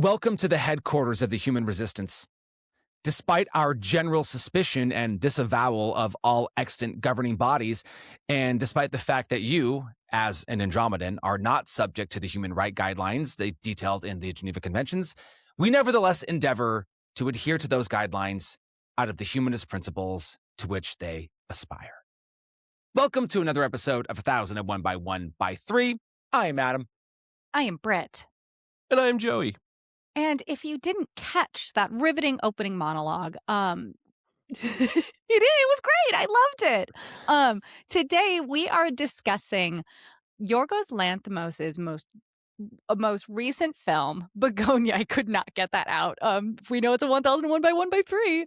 Welcome to the headquarters of the human resistance. Despite our general suspicion and disavowal of all extant governing bodies, and despite the fact that you, as an Andromedan, are not subject to the human right guidelines detailed in the Geneva Conventions, we nevertheless endeavor to adhere to those guidelines out of the humanist principles to which they aspire. Welcome to another episode of 1001 by 1 by 3. I am Adam. I am Britt. And I am Joey. And if you didn't catch that riveting opening monologue, it was great. I loved it. Today we are discussing Yorgos Lanthimos' most recent film, Bugonia. I could not get that out. We know it's a 1001 by 1 by 3.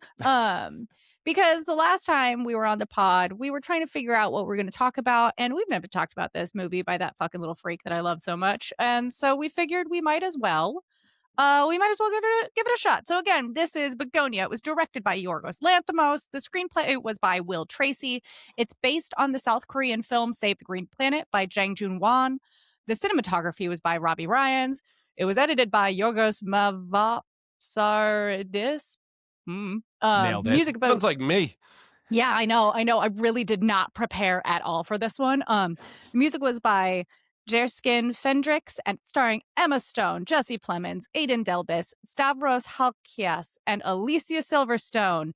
Because the last time we were on the pod, we were trying to figure out what we're going to talk about, and we've never talked about this movie by that fucking little freak that I love so much. And so we figured we might as well give it a shot. So again, this is Bugonia. It was directed by Yorgos Lanthimos. The screenplay was by Will Tracy. It's based on the South Korean film Save the Green Planet by Jang Joon-won. The cinematography was by Robbie Ryans. It was edited by Yorgos Mavroparadis. Nailed it. Music Sounds like me. Yeah, I know. I really did not prepare at all for this one. The music was by Jerskin Fendrix and starring Emma Stone, Jesse Plemons, Aidan Delbis, Stavros Halkias, and Alicia Silverstone.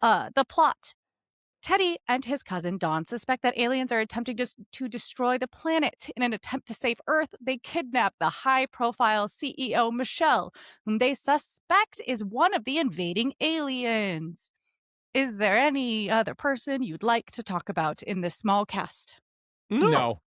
The plot. Teddy and his cousin Dawn suspect that aliens are attempting to destroy the planet. In an attempt to save Earth, they kidnap the high-profile CEO Michelle, whom they suspect is one of the invading aliens. Is there any other person you'd like to talk about in this small cast? No.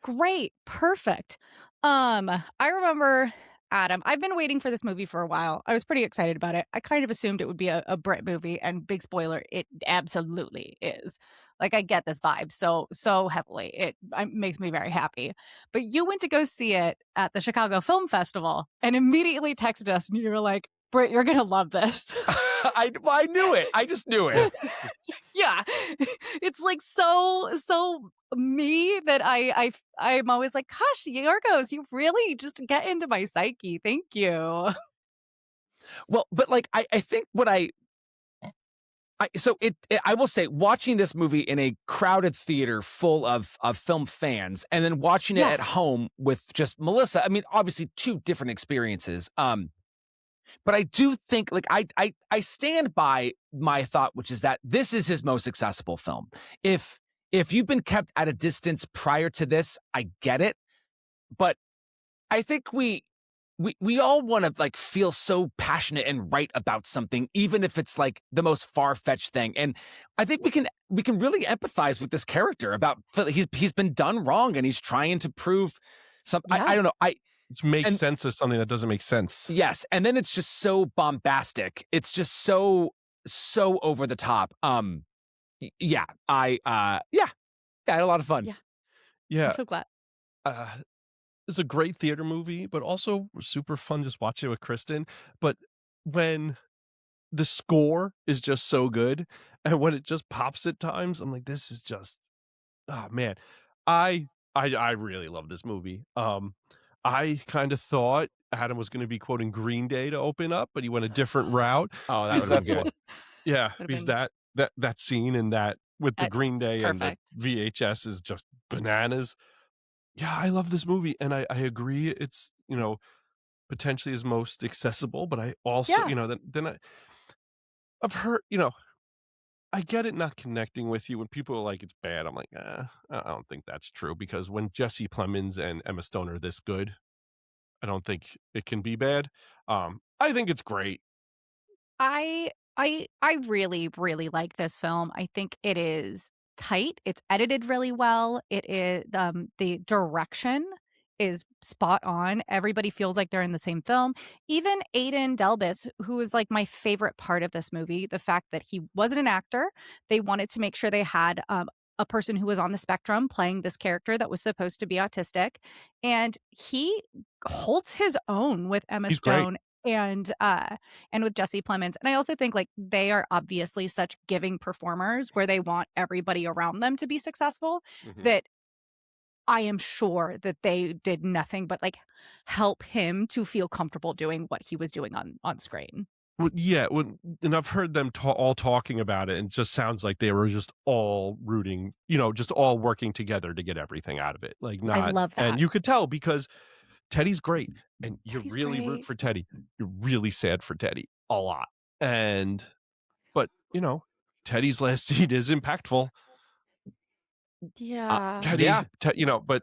Great. Perfect. I remember, Adam, I've been waiting for this movie for a while. I was pretty excited about it. I kind of assumed it would be a Brit movie, and big spoiler, it absolutely is. Like, I get this vibe so heavily. It makes me very happy. But you went to go see it at the Chicago Film Festival and immediately texted us, and you were like, Britt, you're going to love this. I knew it. I just knew it. Yeah. It's like so me that I'm always like, gosh, Yorgos, you really just get into my psyche. Thank you. Well, but like I think what I will say, watching this movie in a crowded theater full of film fans, and then watching it at home with just Melissa. I mean, obviously two different experiences. But I do think, like, I stand by my thought, which is that this is his most accessible film. If you've been kept at a distance prior to this, I get it. But I think we all want to like feel so passionate and right about something, even if it's like the most far-fetched thing. And I think we can really empathize with this character about he's been done wrong and he's trying to prove something. Yeah. I don't know. It makes sense of something that doesn't make sense. Yes, and then it's just so bombastic. It's just so over the top. I had a lot of fun. Yeah. I'm so glad. It's a great theater movie, but also super fun just watching it with Kristen. But when the score is just so good, and when it just pops at times, I'm like, this is just, oh man, I really love this movie. I kind of thought Adam was going to be quoting Green Day to open up, but he went a different route. Oh, that would have been good. Because that scene and that with the Green Day perfect. and the VHS is just bananas. Yeah, I love this movie, and I agree it's, potentially his most accessible, but I also, I've heard, I get it not connecting with you when people are like, it's bad. I'm like, I don't think that's true, because when Jesse Plemons and Emma Stone are this good, I don't think it can be bad. I think it's great. I really, really like this film. I think it is tight. It's edited really well. It is the direction is spot on. Everybody feels like they're in the same film. Even Aidan Delbis, who is like my favorite part of this movie, the fact that he wasn't an actor. They wanted to make sure they had a person who was on the spectrum playing this character that was supposed to be autistic, and he holds his own with Emma He's Stone and with Jesse Plemons. And I also think like they are obviously such giving performers where they want everybody around them to be successful, Mhm. that I am sure that they did nothing but like help him to feel comfortable doing what he was doing on screen. Well, yeah, and I've heard them all talking about it, and it just sounds like they were just all rooting, just all working together to get everything out of it. Like I not, love and that. you could tell because Teddy's great, and you Teddy's really root great. for Teddy. You're really sad for Teddy a lot, but Teddy's last scene is impactful. Yeah. Teddy, but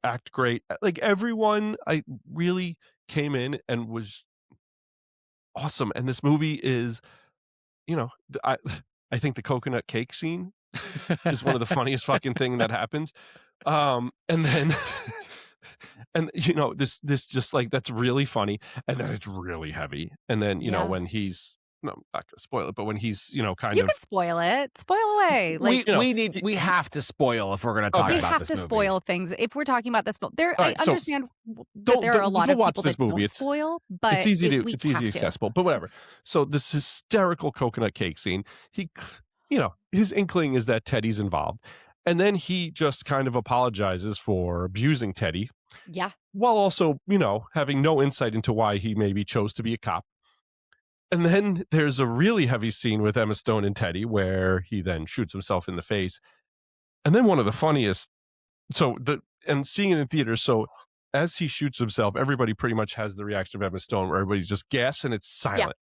act great. Like everyone, I really came in and was awesome. And this movie is, I I think the coconut cake scene is one of the funniest fucking thing that happens. And then and this just like that's really funny, and then it's really heavy. And then, Yeah. when he's no, I'm not gonna spoil it, but when he's, kind You of can spoil it. Spoil away. Like we have to spoil if we're going to talk Okay. we about have this to movie. spoil things if we're talking about this film. All I right, so understand that there are a lot go of watch people this that movie. don't spoil, but it's easy we it's easy have to. accessible, but whatever. So this hysterical coconut cake scene, he, his inkling is that Teddy's involved, and then he just kind of apologizes for abusing Teddy, Yeah. while also, having no insight into why he maybe chose to be a cop. And then there's a really heavy scene with Emma Stone and Teddy where he then shoots himself in the face. And then one of the funniest, and seeing it in theaters, so as he shoots himself, everybody pretty much has the reaction of Emma Stone where everybody just gasps and it's silent.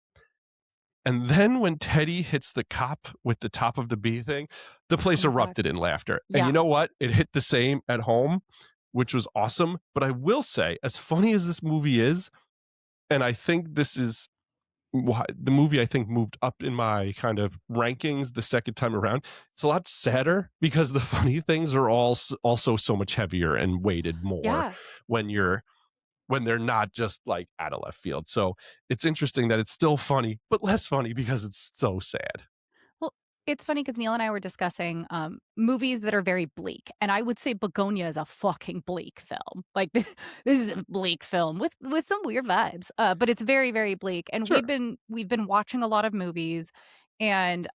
And then when Teddy hits the cop with the top of the bee thing, the place erupted in laughter. Yeah. And you know what? It hit the same at home, which was awesome. But I will say, as funny as this movie is, and I think this is the movie I think moved up in my kind of rankings the second time around, it's a lot sadder because the funny things are also so much heavier and weighted more when they're not just like out of left field. So it's interesting that it's still funny, but less funny because it's so sad. Well, it's funny because Neil and I were discussing movies that are very bleak, and I would say Bugonia is a fucking bleak film. Like this is a bleak film with some weird vibes, but it's very very bleak. And Sure. we've been watching a lot of movies, and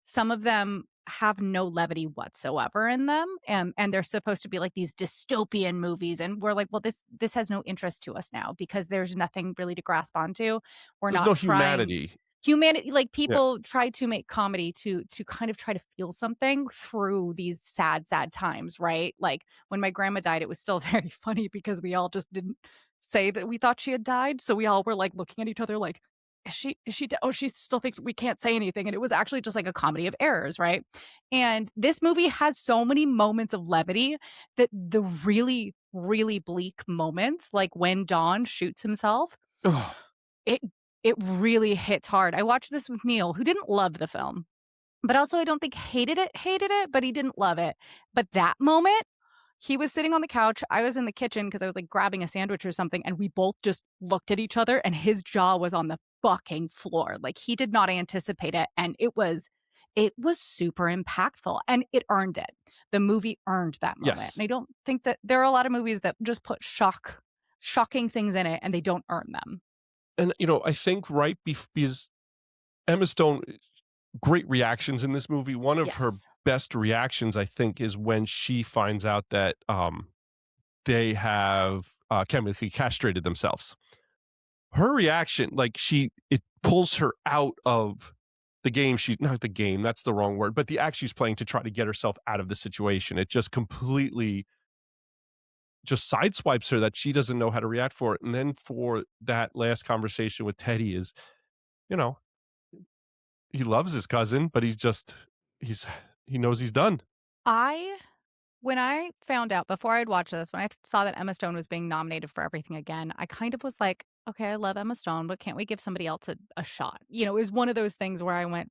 some of them have no levity whatsoever in them, and they're supposed to be like these dystopian movies, and we're like, well, this has no interest to us now because there's nothing really to grasp onto. We're There's not no trying humanity, like people try to make comedy to kind of try to feel something through these sad times, right? Like when my grandma died, it was still very funny because we all just didn't say that we thought she had died, so we all were like looking at each other like, is she oh, she still thinks we can't say anything, and it was actually just like a comedy of errors, right? And this movie has so many moments of levity that the really really bleak moments, like when Don shoots himself, it really hits hard. I watched this with Neil, who didn't love the film, but also I don't think hated it, but he didn't love it. But that moment, he was sitting on the couch, I was in the kitchen because I was like grabbing a sandwich or something, and we both just looked at each other and his jaw was on the fucking floor. Like he did not anticipate it, and it was super impactful, and it earned it. The movie earned that moment. Yes. And I don't think that there are a lot of movies that just put shocking things in it and they don't earn them. And I think because Emma Stone, great reactions in this movie. One of her best reactions, I think, is when she finds out that they have chemically castrated themselves. Her reaction, like it pulls her out of the game. She's not the game, that's the wrong word, but the act she's playing to try to get herself out of the situation. It just completely just sideswipes her that she doesn't know how to react for it. And then for that last conversation with Teddy is, he loves his cousin, but he knows he's done. When I found out, before I'd watched this, when I saw that Emma Stone was being nominated for everything again, I kind of was like, okay, I love Emma Stone, but can't we give somebody else a shot? It was one of those things where I went,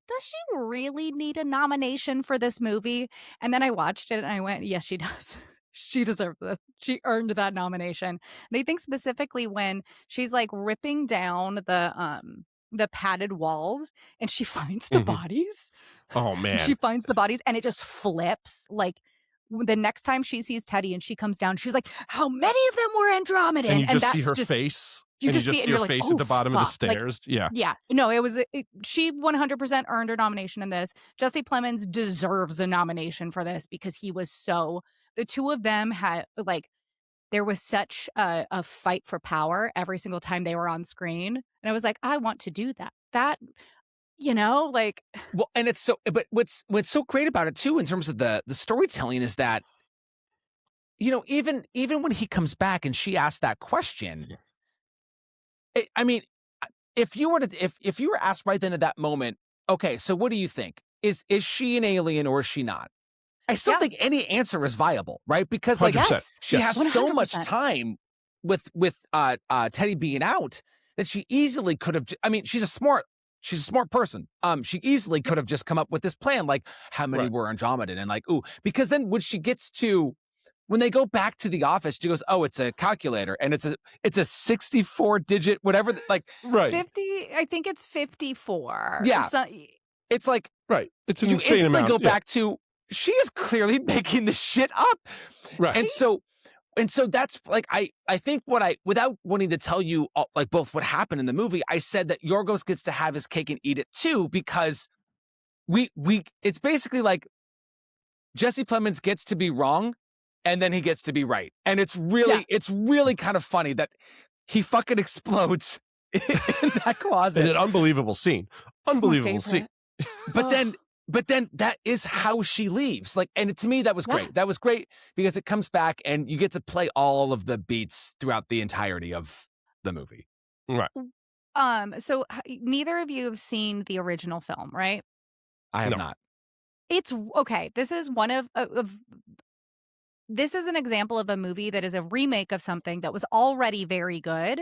does she really need a nomination for this movie? And then I watched it and I went, yes, she does. She deserved this. She earned that nomination. And I think specifically when she's like ripping down the padded walls and she finds the bodies. Oh man. She finds the bodies and it just flips. Like the next time she sees Teddy and she comes down, she's like, how many of them were Andromedan? And you just see that's her face. You and just you just see it see and her you're like, face oh, at the bottom of the fuck. Like, stairs. Yeah. no, she 100% earned her nomination in this. Jesse Plemons deserves a nomination for this because he was the two of them had, like, there was such a fight for power every single time they were on screen. And I was like, I want to do that. Like. Well, and it's so, but what's so great about it too, in terms of the storytelling, is that, even when he comes back and she asks that question, I mean, if you were asked right then at that moment, okay, so what do you think? Is she an alien or is she not? I still think any answer is viable, right? Because, like, 100%. she has so much 100%. time with Teddy being out that she easily could have. I mean, she's a smart person. She easily could have just come up with this plan, like how many Right. were Andromedan, and like, ooh, because then when they go back to the office, she goes, oh, it's a calculator, and it's a 64-digit whatever, like, Right. 50. I think it's 54. Yeah. So, it's like, right. It's an you insane instantly amount. go back to, she is clearly making this shit up. Right. And so that's like, I think without wanting to tell you like both what happened in the movie, I said that Yorgos gets to have his cake and eat it too, because it's basically like Jesse Plemons gets to be wrong and then he gets to be right. And it's really kind of funny that he fucking explodes in that closet. And an unbelievable scene. Unbelievable scene. But then that is how she leaves. Like, and to me, that was great. That was great because it comes back and you get to play all of the beats throughout the entirety of the movie. Right. So neither of you have seen the original film, right? I have not. It's okay. This is one of this is an example of a movie that is a remake of something that was already very good.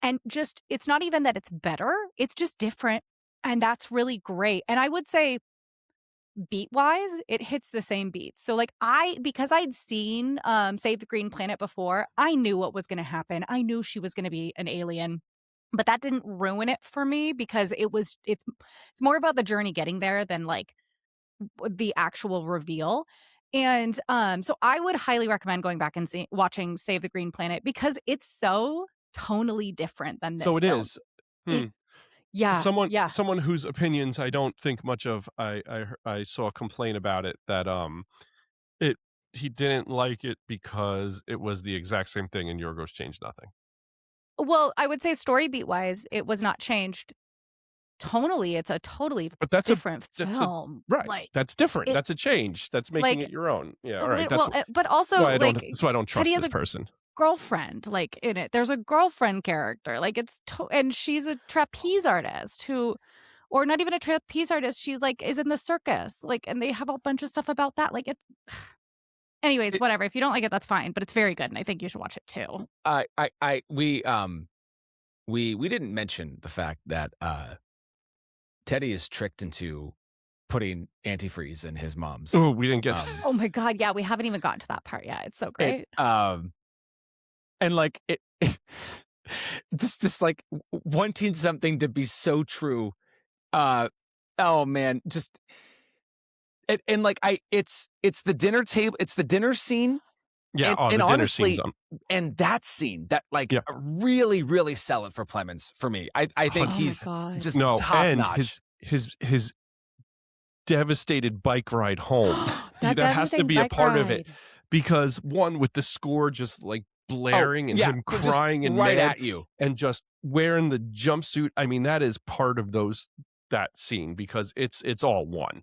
And just, it's not even that it's better, it's just different. And that's really great. And I would say, beat wise, it hits the same beats. So, like, because I'd seen Save the Green Planet before, I knew what was going to happen. I knew she was going to be an alien. But that didn't ruin it for me because it's more about the journey getting there than like the actual reveal. And so I would highly recommend going back and watching Save the Green Planet because it's so tonally different than this. So it film. is. Someone whose opinions I don't think much of. I saw a complaint about it that he didn't like it because it was the exact same thing and Yorgos changed nothing. Well, I would say story beat wise, it was not changed. Tonally, it's a totally different film. Right. Like, that's different. That's a change. That's making it your own. Yeah. All right. But also, that's why I don't trust this person. Girlfriend, like, in it. There's a girlfriend character. Like, and she's a trapeze artist or not even a trapeze artist. She, like, is in the circus. Like, and they have a bunch of stuff about that. Like, it's. Anyways, whatever. If you don't like it, that's fine. But it's very good, and I think you should watch it too. We didn't mention the fact that Teddy is tricked into putting antifreeze in his mom's. Oh, we didn't get. Oh my god, yeah, we haven't even gotten to that part yet. It's so great. And like it just like wanting something to be so true. Oh man, just and like it's the dinner table, it's the dinner scene. Yeah, and the honestly, dinner scene's and that scene that really, really sell it for Plemmons for me. I think he's just top notch. His devastated bike ride home. that has to be a part of it because one with the score just like blaring and him crying and right at you and just wearing the jumpsuit. I mean, that is part of that scene because it's all one.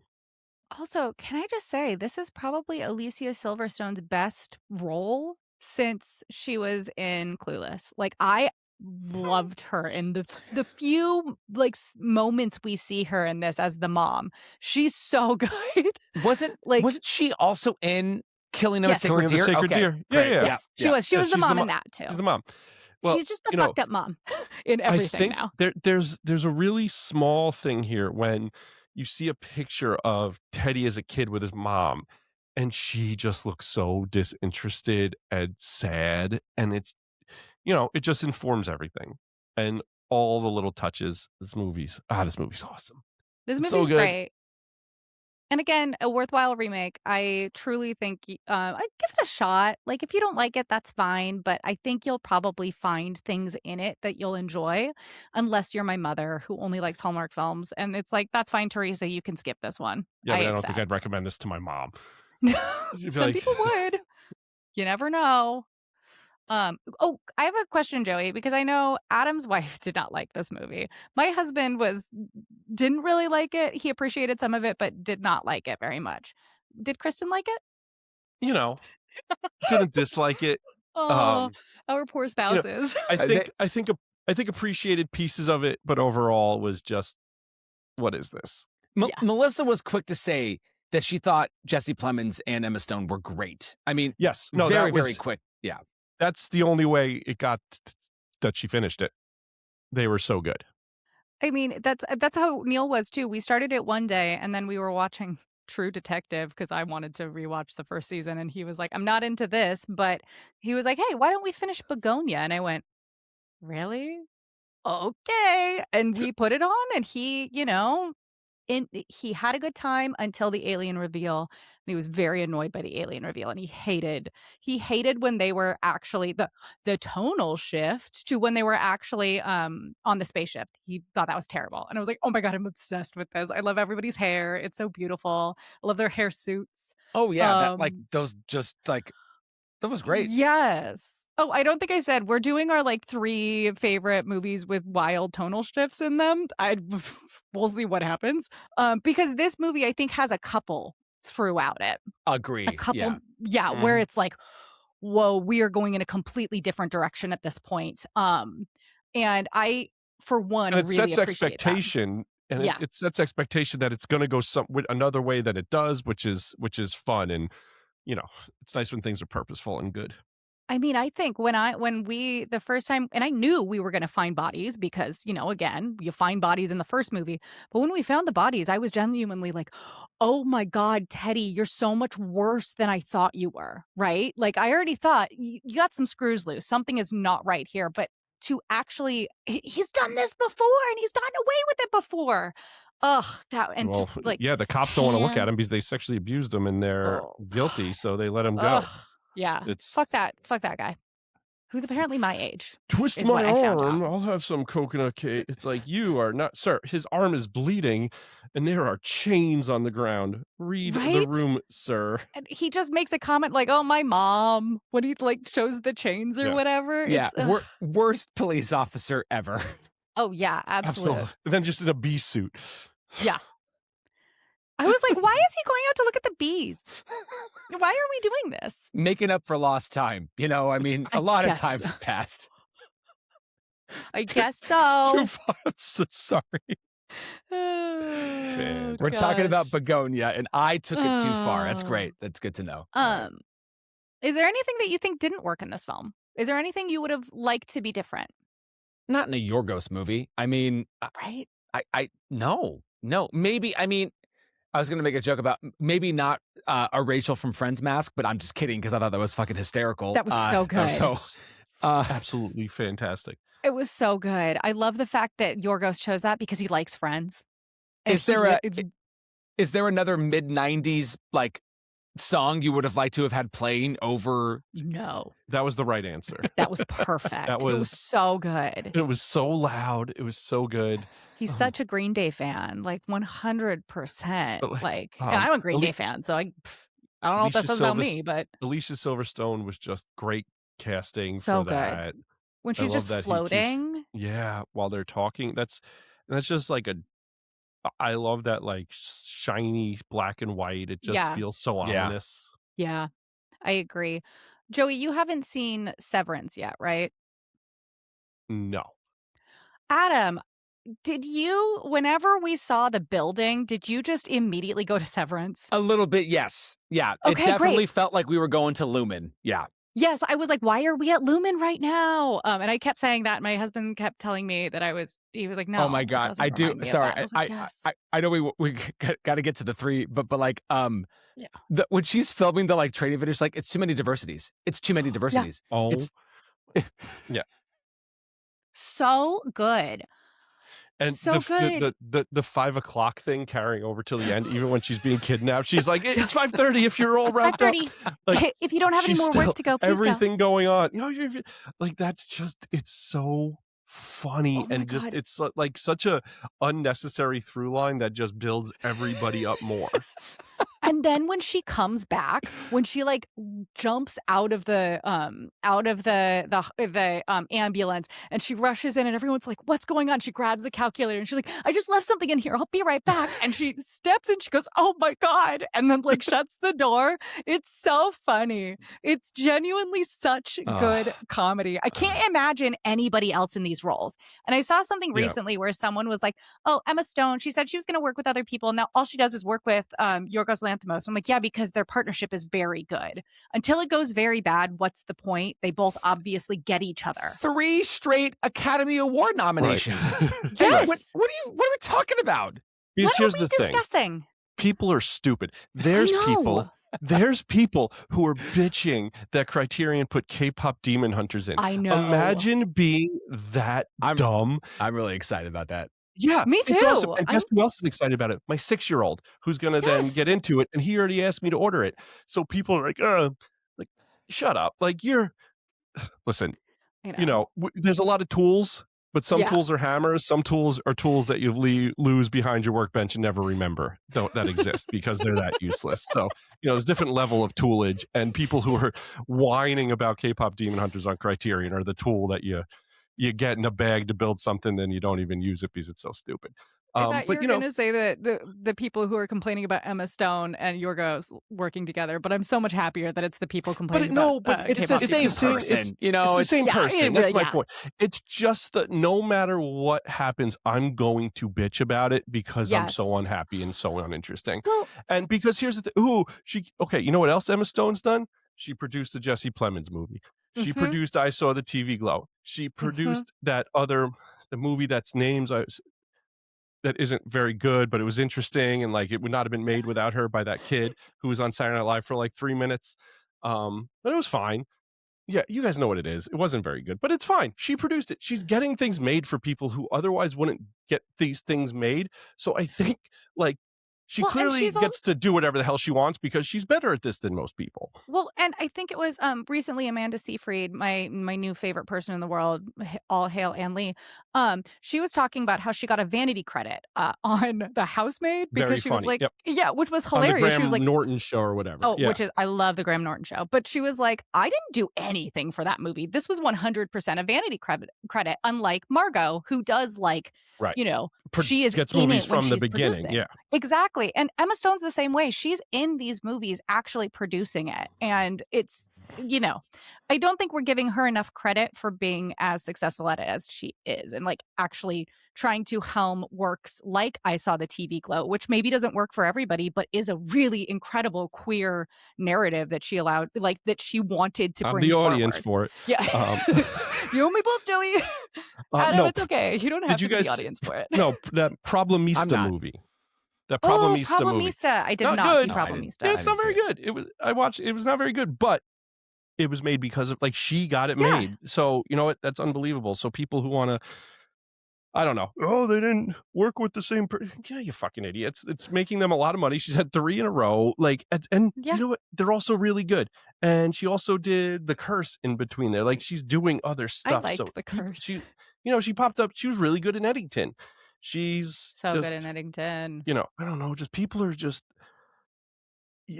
Also, can I just say, this is probably Alicia Silverstone's best role since she was in Clueless. Like, I loved her in the few like moments we see her in this as the mom. She's so good. Wasn't she also in Killing of a Sacred Deer? Yes, she was. She was the mom in that too. She's the mom. Well, she's just the fucked up mom in everything now. There's a really small thing here when you see a picture of Teddy as a kid with his mom, and she just looks so disinterested and sad, and it's it just informs everything and all the little touches. This movie's awesome. This movie's so great. And again, a worthwhile remake. I truly think I'd give it a shot. Like, if you don't like it, that's fine. But I think you'll probably find things in it that you'll enjoy, unless you're my mother who only likes Hallmark films. And it's like, that's fine, Teresa. You can skip this one. Yeah, but I don't think I'd accept. recommend this to my mom. She'd be Some like- people would. You never know. I have a question, Joey, because I know Adam's wife did not like this movie. My husband didn't really like it. He appreciated some of it, but did not like it very much. Did Kristen like it? You know, didn't dislike it. Oh, our poor spouses. I think appreciated pieces of it, but overall was just, what is this? Melissa was quick to say that she thought Jesse Plemons and Emma Stone were great. I mean, yes, no, very quick. Yeah. That's the only way it got that she finished it. They were so good. I mean, that's how Neil was too. We started it one day and then we were watching True Detective because I wanted to rewatch the first season, and he was like, I'm not into this, but he was like, hey, why don't we finish Bugonia? And I went, really? Okay. And we put it on, and he, he had a good time until the alien reveal, and he was very annoyed by the alien reveal, and he hated when they were actually the tonal shift to when they were actually on the spaceship. He thought that was terrible, and I was like, oh my god, I'm obsessed with this. I love everybody's hair. It's so beautiful. I love their hair suits. Oh yeah, that was great. Yes. Oh, I don't think I said we're doing our 3 favorite movies with wild tonal shifts in them. We'll see what happens. Because this movie, I think, has a couple throughout it. Agree. A couple, where it's like, whoa, we are going in a completely different direction at this point. And I, for one, and it really sets appreciate expectation. That. And it sets expectation that it's going to go another way that it does, which is fun. And it's nice when things are purposeful and good. I mean, I think when we the first time, and I knew we were going to find bodies because, again, you find bodies in the first movie. But when we found the bodies, I was genuinely like, oh my God, Teddy, you're so much worse than I thought you were. Right. Like, I already thought you got some screws loose. Something is not right here. But to actually, he's done this before and he's gotten away with it before. Ugh, the cops don't want to look at him because they sexually abused him and they're guilty. So they let him go. Yeah. Fuck that guy. Who's apparently my age. Twist my arm. I'll have some coconut cake. It's like, you are not, sir. His arm is bleeding and there are chains on the ground. Read the room, sir. And he just makes a comment like, oh, my mom, when he shows the chains or whatever. Yeah. Worst police officer ever. Oh, yeah, absolutely. And then just in a bee suit. Yeah. I was like, why is he going out to look at the bees? Why are we doing this? Making up for lost time. I mean, a lot of time has passed. I guess so. Too far. I'm so sorry. We're talking about Bugonia, and I took it too far. That's great. That's good to know. Is there anything that you think didn't work in this film? Is there anything you would have liked to be different? Not in a Yorgos movie. I mean, right? No. Maybe. I mean, I was going to make a joke about maybe not a Rachel from Friends mask, but I'm just kidding because I thought that was fucking hysterical. That was so good. Absolutely fantastic. It was so good. I love the fact that Yorgos chose that because he likes Friends. Is there another mid-90s song you would have liked to have had playing over? No. That was the right answer. That was perfect. It was so good. It was so loud. It was so good. He's such a Green Day fan, 100%. And I'm a Green Day fan, so I don't know what that says about me, but Alicia Silverstone was just great casting so for that. Good. When she's just floating. While they're talking. That's just I love that shiny black and white. It just feels so ominous. Yeah, I agree. Joey, you haven't seen Severance yet, right? No. Adam, did you, whenever we saw the building, did you just immediately go to Severance? A little bit, yes. Yeah, okay, it definitely great. felt like we were going to Lumen. Yeah. Yes, I was like, why are we at Lumen right now? And I kept saying that. My husband kept telling me that he was like, no. Oh my God. I do. Sorry. I know we got to get to the 3, but when she's filming the training videos, it's too many diversities. It's too many diversities. Yeah. So good. And So good. the 5 o'clock thing carrying over till the end, even when she's being kidnapped, she's like, "It's 5:30 if you're all It's wrapped up." 5:30. Like, If you don't have any she's more still work to go, please go. everything going on. Like, that's just it's so funny Oh my and just God. it's like such a unnecessary through line that just builds everybody up more. And then when she comes back, when she like jumps out of the ambulance and she rushes in and everyone's like, "What's going on?" She grabs the calculator and she's like, "I just left something in here. I'll be right back." And she steps in, she goes, "Oh my God," and then like shuts the door. It's so funny. It's genuinely such good comedy. I can't imagine anybody else in these roles. And I saw something Yeah. recently where someone was like, "Oh, Emma Stone, she said she was going to work with other people. Now all she does is work with Yorgos Lanthimos." I'm like, yeah, because their partnership is very good. Until it goes very bad, what's the point? They both obviously get each other. 3 straight Academy Award nominations. Right. Yes. What are we talking about? Because What here's are we the thing. discussing? People are stupid. There's people who are bitching that Criterion put K-pop Demon Hunters in. I know. Imagine being that dumb. I'm really excited about that. Yeah, Me it's awesome. too. And guess who else is excited about it? My 6-year-old, who's gonna then get into it, and he already asked me to order it. So people are like, shut up. Like listen, there's a lot of tools, but some tools are hammers. Some tools are tools that you lose behind your workbench and never remember that exist because they're that useless. So, there's different level of toolage, and people who are whining about K-pop Demon Hunters on Criterion are the tool that you get in a bag to build something, then you don't even use it because it's so stupid. I thought you were going to say that the people who are complaining about Emma Stone and Yorgos working together, but I'm so much happier that it's the people complaining about it's the same person. It's the same person. That's my point. It's just that no matter what happens, I'm going to bitch about it because I'm so unhappy and so uninteresting. Well, and because here's the thing. You know what else Emma Stone's done? She produced the Jesse Plemons movie. She produced I Saw the TV Glow. She produced the movie that's names that isn't very good, but it was interesting, and like it would not have been made without her by that kid who was on Saturday Night Live for like 3 minutes. But it was fine. Yeah, you guys know what it is. It wasn't very good, but it's fine. She produced it. She's getting things made for people who otherwise wouldn't get these things made. So I think like she clearly gets to do whatever the hell she wants because she's better at this than most people. Well, and I think it was recently Amanda Seyfried, my new favorite person in the world, all hail Ann Lee. She was talking about how she got a vanity credit on The Housemaid because Very she funny. was like, which was On the hilarious. Graham She was like Norton show or whatever. Oh, which is I love the Graham Norton show, but she was like, I didn't do anything for that movie. This was 100% a vanity credit, unlike Margot, who does she is gets in movies it when from the she's beginning. producing. Yeah, exactly. And Emma Stone's the same way. She's in these movies actually producing it, and it's I don't think we're giving her enough credit for being as successful at it as she is, and like actually trying to helm works like I Saw the TV Glow, which maybe doesn't work for everybody, but is a really incredible queer narrative that she allowed, like that she wanted to bring the forward. audience for it. Yeah. You and me both, Joey. Adam, no, it's okay. You don't have to be the audience for it. No, that Problemista movie. That Problemista movie. I did not see Problemista. Yeah, it's not very good. It was not very good, but it was made because of she got it made. So you know what? That's unbelievable. So people who want to, I don't know. Oh, they didn't work with the same person. Yeah, you fucking idiots. It's making them a lot of money. She's had 3 in a row. And you know what? They're also really good. And she also did The Curse in between there. Like she's doing other stuff. I liked The Curse. She popped up. She was really good in Eddington. She's so good in Eddington. I don't know. Just people are just.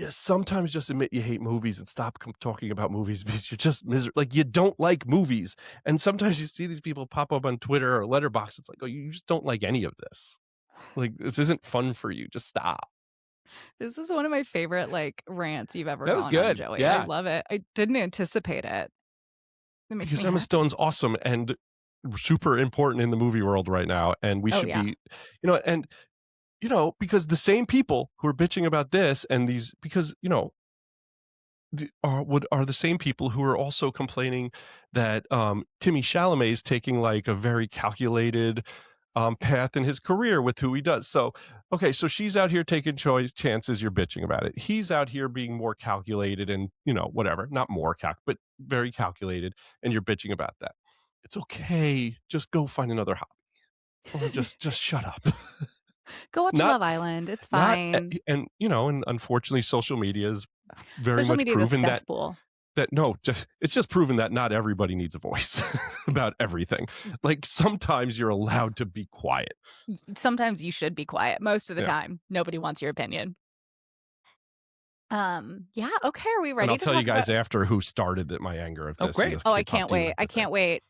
Sometimes just admit you hate movies and stop talking about movies because you're just miserable. Like you don't like movies. And sometimes you see these people pop up on Twitter or Letterboxd. It's like, oh, you just don't like any of this. Like this isn't fun for you. Just stop. This is one of my favorite rants you've ever gone on, Joey. Yeah. I love it. I didn't anticipate it. Because Emma Stone's awesome and super important in the movie world right now. And we should be, and because the same people who are bitching about this and these, because, are the same people who are also complaining that Timmy Chalamet is taking a very calculated path in his career with who he does. So, okay, so she's out here taking chances, you're bitching about it. He's out here being more calculated and, whatever, not more but very calculated, and you're bitching about that. It's okay. Just go find another hobby. Or just shut up. Go watch Love Island. It's fine. And unfortunately, social media is very Social much media is a proven cesspool. it's just proven that not everybody needs a voice about everything. Like sometimes you're allowed to be quiet. Sometimes you should be quiet. Most of the time, nobody wants your opinion. Yeah. Okay. Are we ready? And I'll tell you guys after who started my anger of this. Oh, great. I can't wait. I can't wait.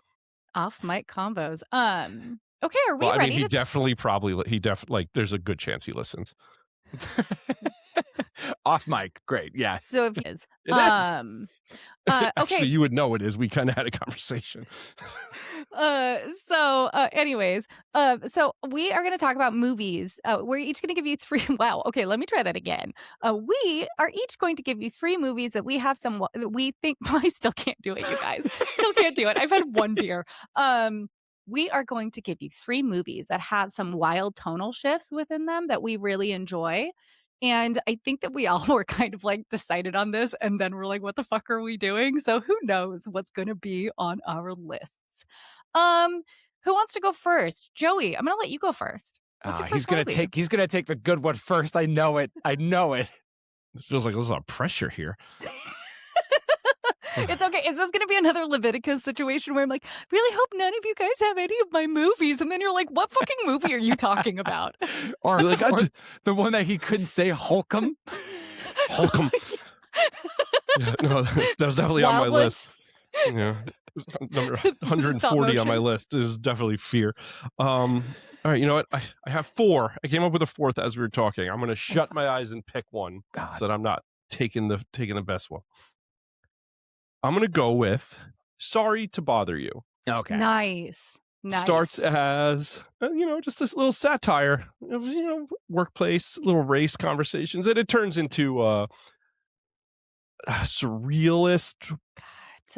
Off mic combos. Okay. Are we ready? He definitely there's a good chance he listens. Off mic. Great. Yeah. So if he is, okay. Actually, you would know it is. We kind of had a conversation. Anyways, so we are going to talk about movies. We're each going to give you 3. Wow. Okay. Let me try that again. We are each going to give you 3 movies that we have that we think. I still can't do it, you guys. Still can't do it. I've had 1 beer. We are going to give you 3 movies that have some wild tonal shifts within them that we really enjoy. And I think that we all were kind of like decided on this, and then we're like, what the fuck are we doing? So who knows what's going to be on our lists. Who wants to go first? Joey, I'm going to let you go first. He's going to take the good one first. I know it. It feels like there's a lot of pressure here. It's okay. Is this going to be another Leviticus situation where I'm like, really hope none of you guys have any of my movies? And then you're like, what fucking movie are you talking about? or the one that he couldn't say, Holcomb? Holcomb. Yeah, no, that was definitely on my list. Yeah. Number 140 on my list is definitely Fear. All right, you know what? I have 4. I came up with a 4th as we were talking. I'm going to shut my eyes and pick one so that I'm not taking the best one. I'm going to go with Sorry to Bother You. Okay. Nice. Starts as, just this little satire of, workplace, little race conversations. And it turns into a surrealist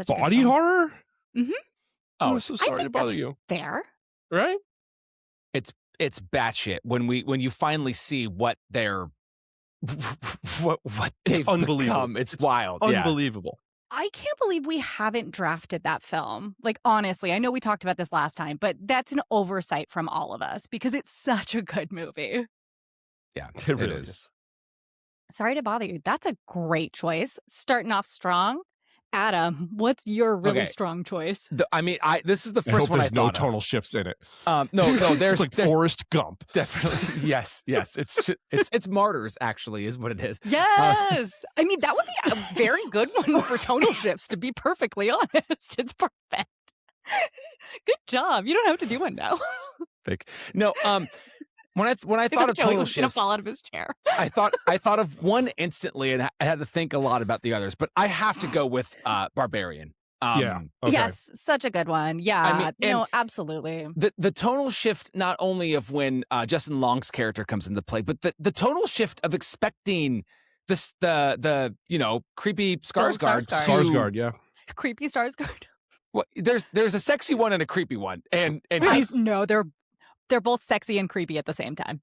body horror. Mm-hmm. Oh, I'm so sorry to bother you. Fair. Right? It's batshit when you finally see what they're what they've become. It's wild. Unbelievable. I can't believe we haven't drafted that film. Like, honestly, I know we talked about this last time, but that's an oversight from all of us because it's such a good movie. Yeah, it really is. Sorry to bother you. That's a great choice. Starting off strong. Adam, what's your really strong choice? This is the first one I thought no tonal shifts in it. No, there's like Forrest Gump. Definitely, yes. It's Martyrs. Actually, is what it is. Yes, that would be a very good one for tonal shifts. To be perfectly honest, it's perfect. Good job. You don't have to do one now. No, when I thought of tonal shifts, gonna fall out of his chair. I thought of one instantly, and I had to think a lot about the others. But I have to go with Barbarian. Okay. Yes, such a good one. Yeah, absolutely. The tonal shift, not only of when Justin Long's character comes into play, but the tonal shift of expecting the creepy Skarsgård. Skarsgård, yeah, creepy Skarsgård. Well, there's a sexy one and a creepy one, and they're both sexy and creepy at the same time.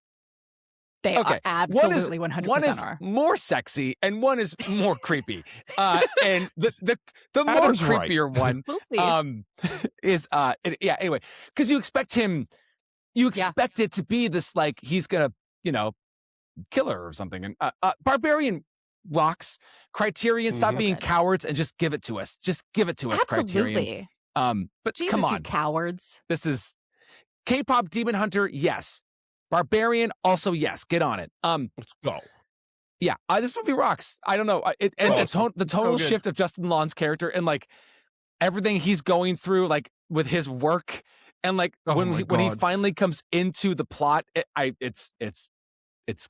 They are absolutely 100% One is are. more sexy and one is more creepy. And the more creepier one is anyway, because you expect it to be this like he's gonna kill her or something. And Barbarian rocks. Criterion, stop being cowards and just give it to us. Just give it to us, Absolutely. Criterion. But Jesus, come on, you cowards. This is K-pop Demon Hunter, yes. Barbarian, also yes. Get on it. Let's go. Yeah, this movie rocks. I don't know. The tonal shift of Justin Long's character and like everything he's going through, like with his work, and like when he finally comes into the plot, it's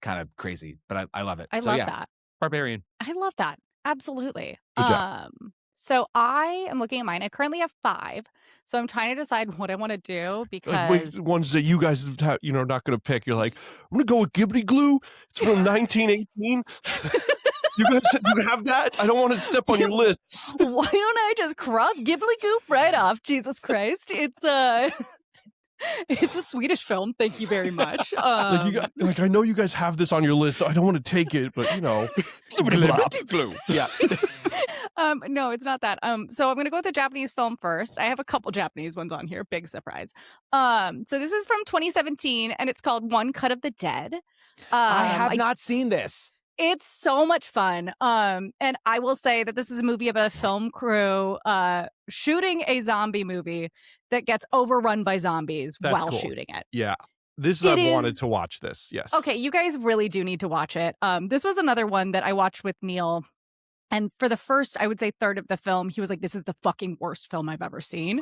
kind of crazy, but I love it. I love that. Barbarian. I love that. Absolutely. Good job. So I am looking at mine. I currently have 5. So I'm trying to decide what I want to do because ones that you guys not going to pick. You're like, I'm going to go with Ghibli Glue. It's from 1918. You guys have that? I don't want to step on your lists. Why don't I just cross Ghibli Goop right off? Jesus Christ. It's a Swedish film. Thank you very much. I know you guys have this on your list, so I don't want to take it, but Glue. Yeah. No, it's not that. So I'm gonna go with the Japanese film first. I have a couple Japanese ones on here. Big surprise. So this is from 2017, and it's called One Cut of the Dead. I have not seen this. It's so much fun. And I will say that this is a movie about a film crew shooting a zombie movie that gets overrun by zombies while shooting it. Yeah. I've wanted to watch this. Yes. Okay, you guys really do need to watch it. This was another one that I watched with Neil. And for the first, I would say, third of the film, he was like, "This is the fucking worst film I've ever seen."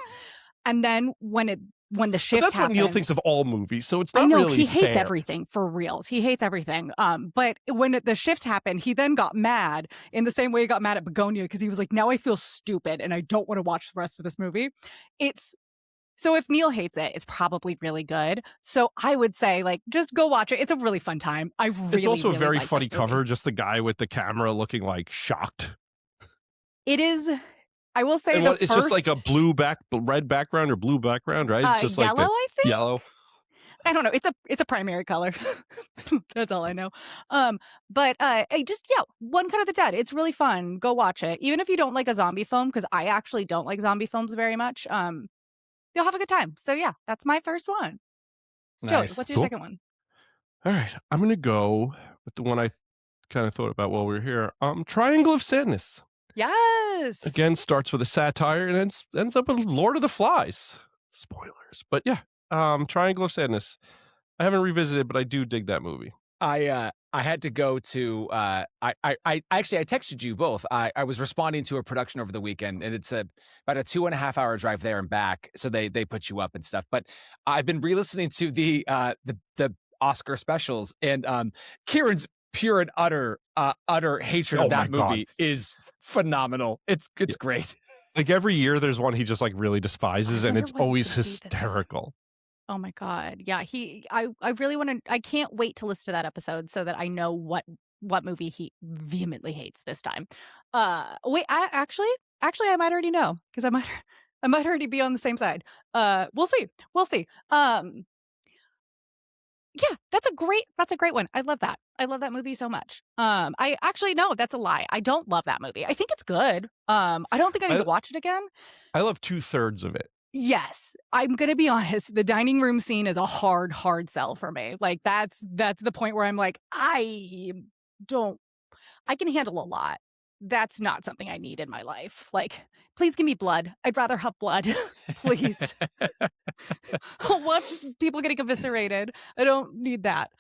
And then when the shift happens, that's what Neil thinks of all movies, so it's not really I know, he hates fair. everything, for reals. He hates everything. But when the shift happened, he then got mad in the same way he got mad at Bugonia, because he was like, now I feel stupid and I don't want to watch the rest of this movie. So if Neil hates it, it's probably really good. So I would say, like, just go watch it. It's a really fun time. It's also a very like funny cover, just the guy with the camera looking like shocked. It is. I will say it's just like a red background or blue background, right? It's just yellow, like I think. Yellow. I don't know. It's a primary color. That's all I know. But One Cut of the Dead. It's really fun. Go watch it. Even if you don't like a zombie film, because I actually don't like zombie films very much. You'll have a good time. So yeah, that's my first one. Nice. Joey, what's your second one? All right, I'm gonna go with the one I kind of thought about while we were here. Triangle of Sadness. Yes. Again, starts with a satire and ends up with Lord of the Flies. Spoilers, but yeah. Triangle of Sadness. I haven't revisited, but I do dig that movie. I had to go to I texted you both. I was responding to a production over the weekend, and it's about a 2.5 hour drive there and back. So they put you up and stuff. But I've been re-listening to the Oscar specials, and Kieran's pure and utter hatred of that movie is phenomenal. It's great. Like every year there's one he just like really despises, and it's always hysterical. Oh my God. Yeah. I really want to, I can't wait to listen to that episode so that I know what movie he vehemently hates this time. Wait, I might already know, because I might already be on the same side. We'll see. Yeah, that's a great one. I love that. I love that movie so much. I actually, no, that's a lie. I don't love that movie. I think it's good. I don't think I need to watch it again. I love 2/3 of it. Yes, I'm gonna be honest. The dining room scene is a hard sell for me. Like that's the point where I'm like, I can handle a lot. That's not something I need in my life. Like, please give me blood. I'd rather have blood. Please. I'll watch people getting eviscerated. I don't need that.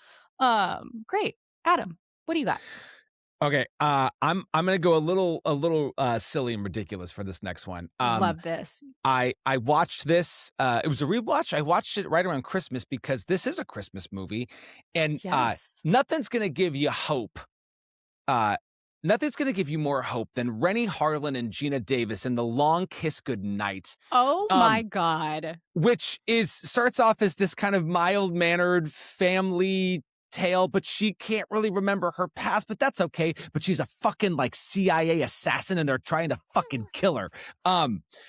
Great. Adam, what do you got? Okay, I'm gonna go a little silly and ridiculous for this next one. Love this. I watched this. It was a rewatch. I watched it right around Christmas because this is a Christmas movie, and nothing's gonna give you hope. Nothing's gonna give you more hope than Rennie Harlan and Gina Davis in The Long Kiss Goodnight. Oh my God! Which starts off as this kind of mild-mannered family tale, but she can't really remember her past, but that's okay. But she's a fucking like CIA assassin, and they're trying to fucking kill her.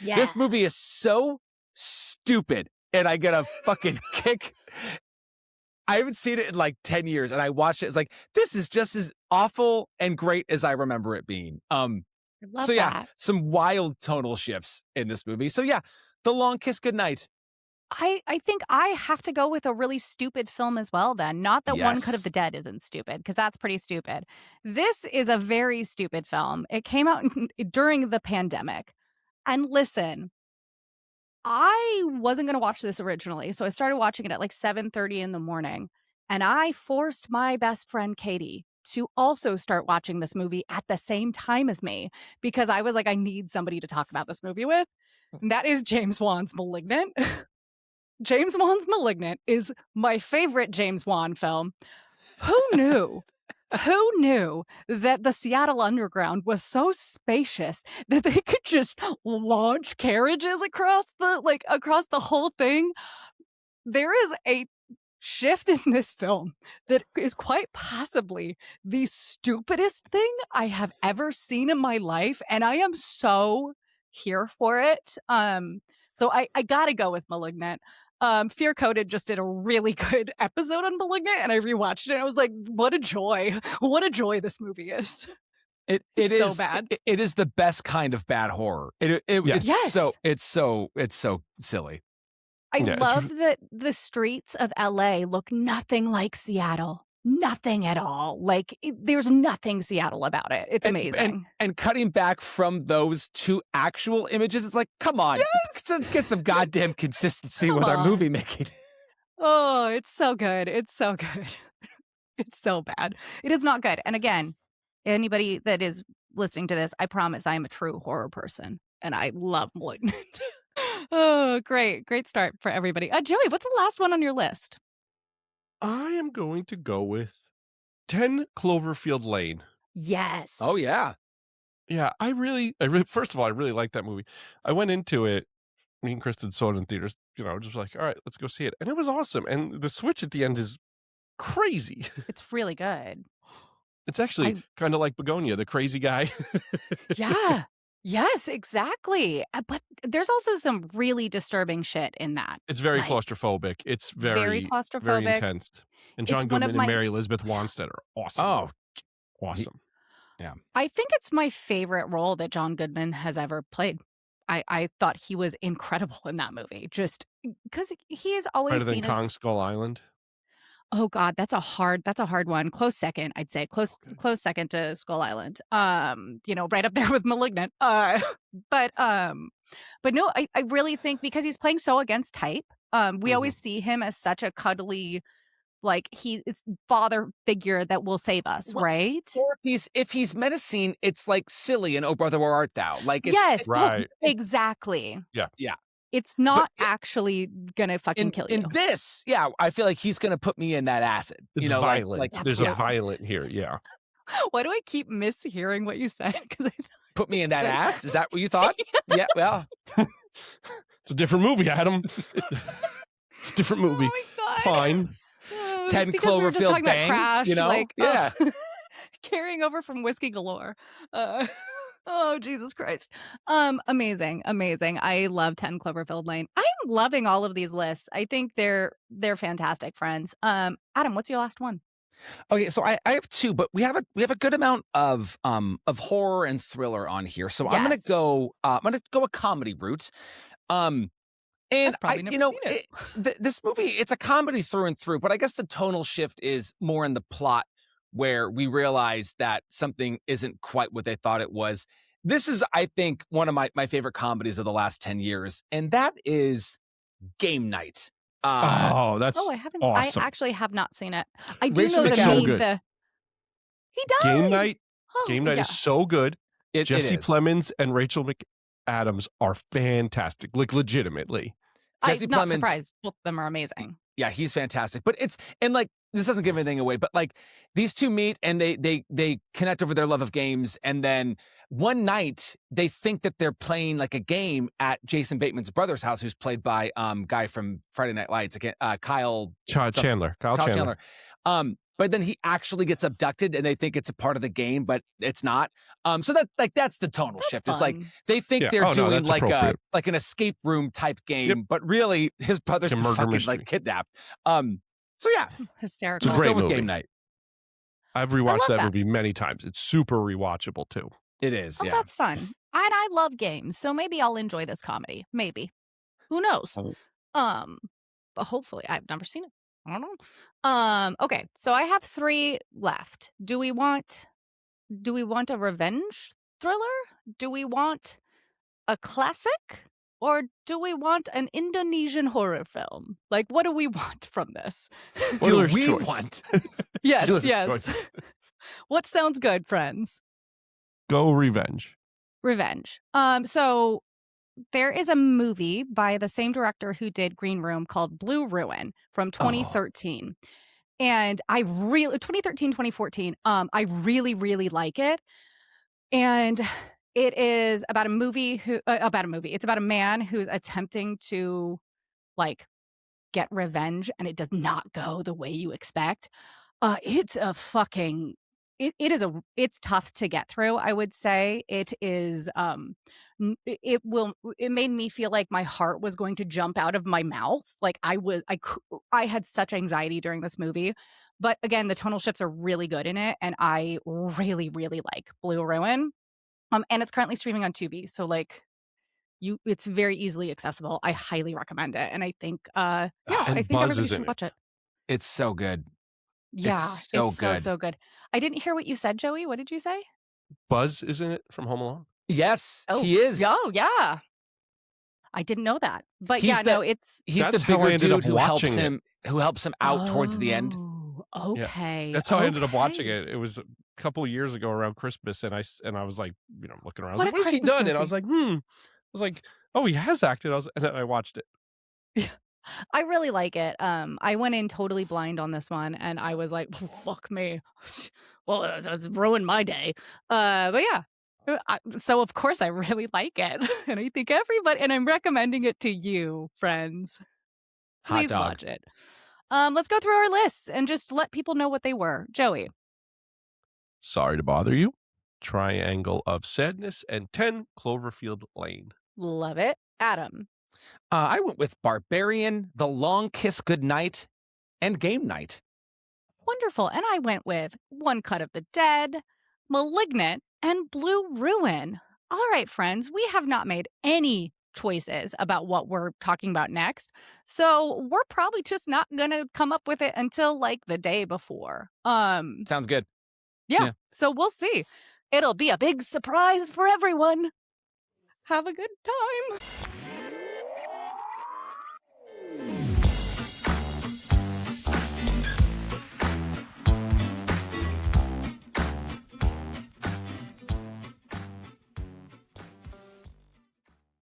This movie is so stupid, and I get a fucking kick. I haven't seen it in like 10 years, and I watched it. It's like, this is just as awful and great as I remember it being. Some wild tonal shifts in this movie. So yeah, The Long Kiss Goodnight. I think I have to go with a really stupid film as well then. Not that One Cut of the Dead isn't stupid, because that's pretty stupid. This is a very stupid film. It came out during the pandemic. And listen, I wasn't going to watch this originally, so I started watching it at like 7:30 in the morning. And I forced my best friend Katie to also start watching this movie at the same time as me, because I was like, I need somebody to talk about this movie with. And that is James Wan's Malignant. James Wan's Malignant is my favorite James Wan film. Who knew? Who knew that the Seattle Underground was so spacious that they could just launch carriages across the whole thing? There is a shift in this film that is quite possibly the stupidest thing I have ever seen in my life, and I am so here for it. So I gotta go with Malignant. Fear Coded just did a really good episode on Malignant, and I rewatched it and I was like, what a joy this movie is. It It's is so bad. It is the best kind of bad horror. Yes. It's so silly. I Yeah, love that the streets of LA look nothing like Seattle. Nothing at all. Like there's nothing Seattle about it. It's amazing. And cutting back from those to actual images, it's like, come on, let's get some goddamn consistency with our movie making. Oh, it's so good. It's so good. It's so bad. It is not good. And again, anybody that is listening to this, I promise I am a true horror person and I love Malignant. Oh, great. Great start for everybody. Joey, what's the last one on your list? I am going to go with 10 Cloverfield Lane. Yes. Oh, yeah. Yeah, I really, first of all, I really like that movie. I went into it, me and Kristen saw it in theaters, just like, all right, let's go see it. And it was awesome. And the switch at the end is crazy. It's really good. It's actually kind of like Bugonia, the crazy guy. Yeah. Yes, exactly. But there's also some really disturbing shit in that. It's very claustrophobic. It's very claustrophobic. Very intense. And John Goodman and Mary Elizabeth Winstead are awesome. Oh, awesome. Yeah. I think it's my favorite role that John Goodman has ever played. I thought he was incredible in that movie, just because he is always Better seen than Kong Skull Island. Oh God, that's a hard one. Close second, I'd say. Close second to Skull Island. Right up there with Malignant. But no, I really think because he's playing so against type. We always see him as such a cuddly, like it's father figure that will save us, right? Or if he's menacing, it's like silly and Oh Brother Where Art Thou? Like yes, right, exactly. Yeah. It's not actually gonna fucking kill you. In this, I feel like he's gonna put me in that acid. It's violent. Like there's a violent here. Yeah. Why do I keep mishearing what you said? Because put me in that ass. Is that what you thought? Yeah. Well, it's a different movie, Adam. It's a different movie. Oh my God. Fine. 10 Cloverfield Bang. Crash, yeah. Carrying over from Whiskey Galore. Oh, Jesus Christ. Amazing. I love 10 Cloverfield Lane. I'm loving all of these lists. I think they're fantastic, friends. Adam, what's your last one? Okay, so I have two, but we have a good amount of horror and thriller on here. So I'm gonna go a comedy route. And this movie, it's a comedy through and through, but I guess the tonal shift is more in the plot where we realize that something isn't quite what they thought it was. This is, I think, one of my favorite comedies of the last 10 years, and that is Game Night. That's I haven't. awesome. I actually have not seen it. I do Rachel know the McAdams. meme. He died. Game Night is so good. Jesse it is. Plemons and Rachel McAdams are fantastic, like legitimately. Jesse I'm not Plemons, surprised. Both of them are amazing. Yeah, he's fantastic. But this doesn't give anything away, but like these two meet and they connect over their love of games, and then one night they think that they're playing like a game at Jason Bateman's brother's house, who's played by guy from Friday Night Lights, again, Kyle Chandler. But then he actually gets abducted, and they think it's a part of the game, but it's not. So that's the tonal shift. Fun. It's like they think they're doing like an escape room type game, but really his brother's fucking like kidnapped. So yeah, hysterical. It's a great movie. Game Night. I've rewatched that movie many times. It's super rewatchable too. It is. Oh, yeah, that's fun. And I love games, so maybe I'll enjoy this comedy. Maybe, who knows? But hopefully, I've never seen it. I don't know. Okay, so I have 3 left. Do we want a revenge thriller? Do we want a classic? Or do we want an Indonesian horror film? Like, what do we want from this? What do we want? Yes. What sounds good, friends? Go revenge. So there is a movie by the same director who did Green Room called Blue Ruin from 2013. And 2013, 2014, I really, really like it. And it is about it's about a man who's attempting to like get revenge, and it does not go the way you expect. It's it's tough to get through. I would say it is. It made me feel like my heart was going to jump out of my mouth. Like I had such anxiety during this movie. But again, the tonal shifts are really good in it, and I really, really like Blue Ruin. And it's currently streaming on Tubi, so like it's very easily accessible. I highly recommend it, and I think I think Buzz everybody is in should watch it. It's so good. Yeah, so good. so good. I didn't hear what you said, Joey. What did you say? Buzz is in it from Home Alone. Yes, he is. Oh, yeah. I didn't know that. But He's he's the bigger dude who helps him out towards the end. Okay. Yeah. That's how I ended up watching it. It was a couple of years ago around Christmas, and I was like, looking around. I was like, what has he done? And I was like, oh, he has acted. And then I watched it. Yeah. I really like it. I went in totally blind on this one, and I was like, fuck me. Well, that's ruined my day. But yeah. So of course I really like it. And I think and I'm recommending it to you, friends. Please watch it. Let's go through our lists and just let people know what they were. Joey. Sorry to bother you. Triangle of Sadness and 10 Cloverfield Lane. Love it. Adam. I went with Barbarian, The Long Kiss Goodnight, and Game Night. Wonderful. And I went with One Cut of the Dead, Malignant, and Blue Ruin. All right, friends, we have not made any choices about what we're talking about next. So we're probably just not going to come up with it until like the day before. Sounds good. Yeah. So we'll see. It'll be a big surprise for everyone. Have a good time.